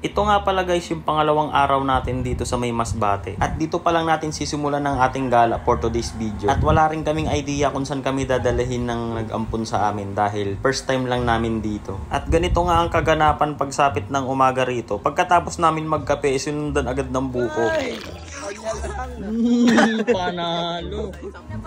Ito nga pala guys yung pangalawang araw natin dito sa may Masbate. At dito pa lang natin sisimulan ng ating gala for today's video. At wala rin kaming idea kung saan kami dadalahin ng nag-ampun sa amin dahil first time lang namin dito. At ganito nga ang kaganapan pagsapit ng umaga rito. Pagkatapos namin magkape, sinundan agad ng buko. Panalo.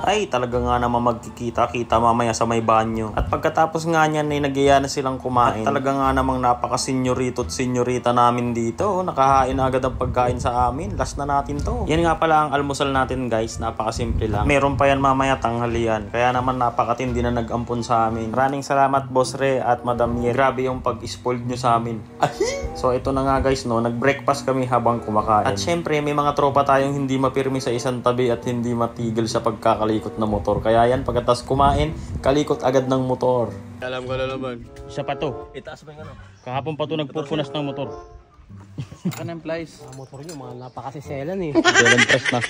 Ay, talaga nga naman magkikita-kita mamaya sa may banyo. At pagkatapos nga niyan ay nagyaya na silang kumain. At talaga nga namang napaka-senyorito at senyorita namin dito. Nakahain agad ang pagkain sa amin. Last na natin to. Yan nga pala ang almusal natin guys. Napakasimple lang. Meron pa yan mamaya tanghalian. Kaya naman napakatindi na nag-ampun sa amin. Maraming salamat Boss Re at Madam Ye. Grabe yung pag-spoiled nyo sa amin. So ito na nga guys no. Nag-breakfast kami habang kumakain. At syempre may mga tropa tayong hindi mapirmi sa isang tabi at hindi matigil sa pagkakalikot na motor. Kaya yan pagkatas kumain, kalikot agad ng motor. Alam ko na naman. Isa pa to. Itaas ba yung ano? Kahapon pa to nagpupunas ng motor. Saan ang plies? Ang motor nyo, mga napakasiselan eh. Seven press na.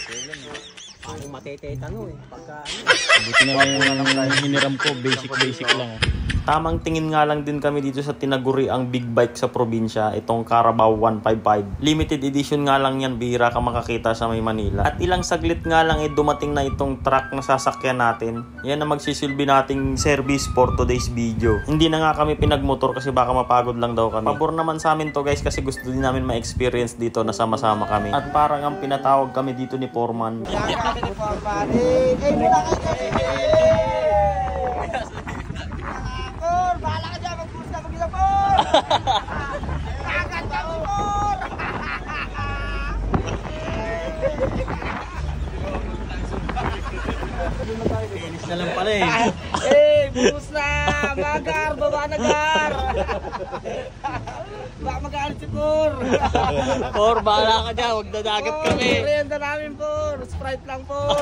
Parang mateteta no eh. Pagka ano. Buti na lang yung hiniram ko. Basic lang. Tamang tingin nga lang din kami dito sa tinaguri ang big bike sa probinsya, itong Carabao 155. Limited edition nga lang yan, bihira ka makakita sa may Manila. At ilang saglit nga lang dumating na itong truck na sasakyan natin. Yan na magsisilbi nating service for today's video. Hindi na nga kami pinagmotor kasi baka mapagod lang daw kami. Pabor naman sa amin to guys kasi gusto din namin ma-experience dito na sama-sama kami. At parang ang pinatawag kami dito ni Foreman. Bahala ka dyan, mag-push ka mag-isa por! Kagat ka mo por! Finish na lang pala eh. Push na! Magar! Baba na gar! Baka magalit si por! Por, bahala ka dyan. Huwag dadagat kami. Merienda namin por! Sprite lang por!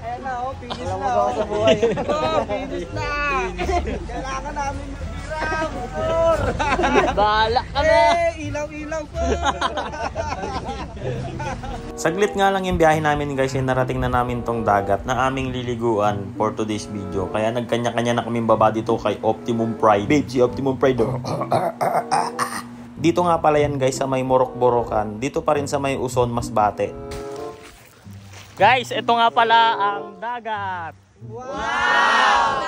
Ayan na oh, finish na oh. Sa buhay. Oh, finish na! Kailangan namin mag-iram por! Bahala ka na. Ilaw-ilaw por! Saglit nga lang yung biyahe namin guys, ay narating na namin tong dagat na aming liliguan for today's video. Kaya nagkanya-kanya na kaming baba dito kay Optimum Pride. Babe, si Optimum Pride oh. Dito nga pala yan guys sa may Morok-Borokan. Dito pa rin sa may Uson, Masbate. Guys, ito nga pala ang dagat. Wow!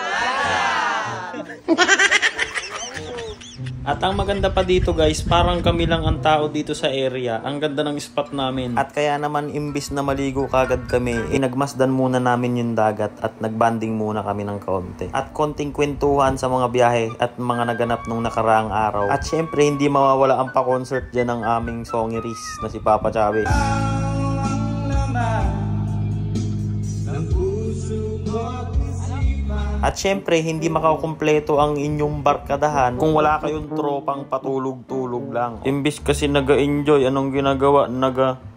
At ang maganda pa dito guys, parang kami lang ang tao dito sa area. Ang ganda ng spot namin. At kaya naman imbis na maligo kagad kami, inagmasdan muna namin yung dagat at nagbanding muna kami ng kaunti. At konting kwentuhan sa mga biyahe at mga naganap nung nakaraang araw. At syempre hindi mawawala ang pa-concert dyan ng aming songiris na si Papa Chavez. At syempre, hindi makakumpleto ang inyong barkadahan kung wala kayong tropang patulog-tulog lang. Imbis kasi naga-enjoy, anong ginagawa?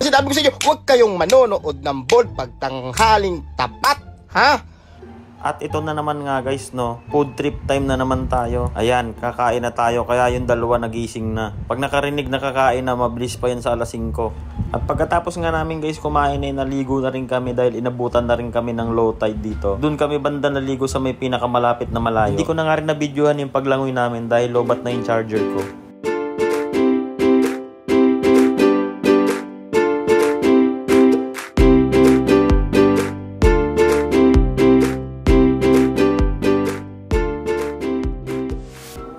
Sinabi ko sa inyo, huwag kayong manonood ng ball pagtanghaling tapat, ha? At ito na naman nga guys no, food trip time na naman tayo. Ayan, kakain na tayo kaya yung dalawa nagising na. Pag nakarinig na kakain na, mabilis pa yan sa alas 5. At pagkatapos nga namin guys kumain ay naligo na rin kami dahil inabutan na rin kami ng low tide dito. Doon kami banda naligo sa may pinakamalapit na malayo. Hindi ko na nga rin na-videohan yung paglangoy namin dahil lobat na yung charger ko.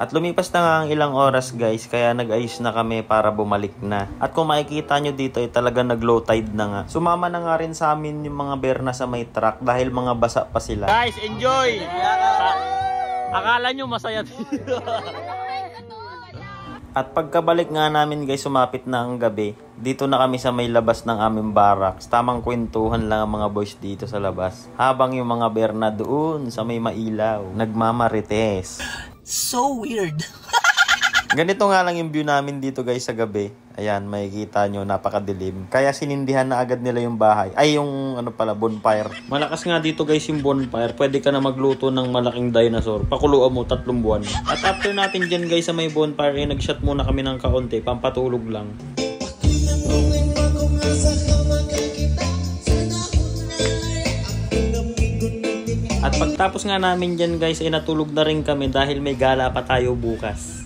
At lumipas na nga ang ilang oras guys, kaya nag-ayos na kami para bumalik na. At kung makikita nyo dito ay talaga nag-low tide na nga. Sumama na nga rin sa amin yung mga berna sa may truck dahil mga basa pa sila. Guys, enjoy! Akala nyo masaya dito. At pagkabalik nga namin guys, sumapit na ang gabi. Dito na kami sa may labas ng aming barracks. Tamang kwentuhan lang ang mga boys dito sa labas. Habang yung mga berna doon sa may mailaw, nagmamarites. So weird. Ganito nga lang yung view namin dito guys sa gabi. Ayan, makikita nyo, napakadilim. Kaya sinindihan na agad nila yung bahay. Ay, yung ano pala, bonfire. Malakas nga dito guys yung bonfire. Pwede ka na magluto ng malaking dinosaur. Pakuluan mo 3 buwan. At after natin dyan guys sa may bonfire, eh, nag-shot muna kami ng kaunti. Pampatulog lang. At pagtapos nga namin dyan guys ay natulog na rin kami dahil may gala pa tayo bukas.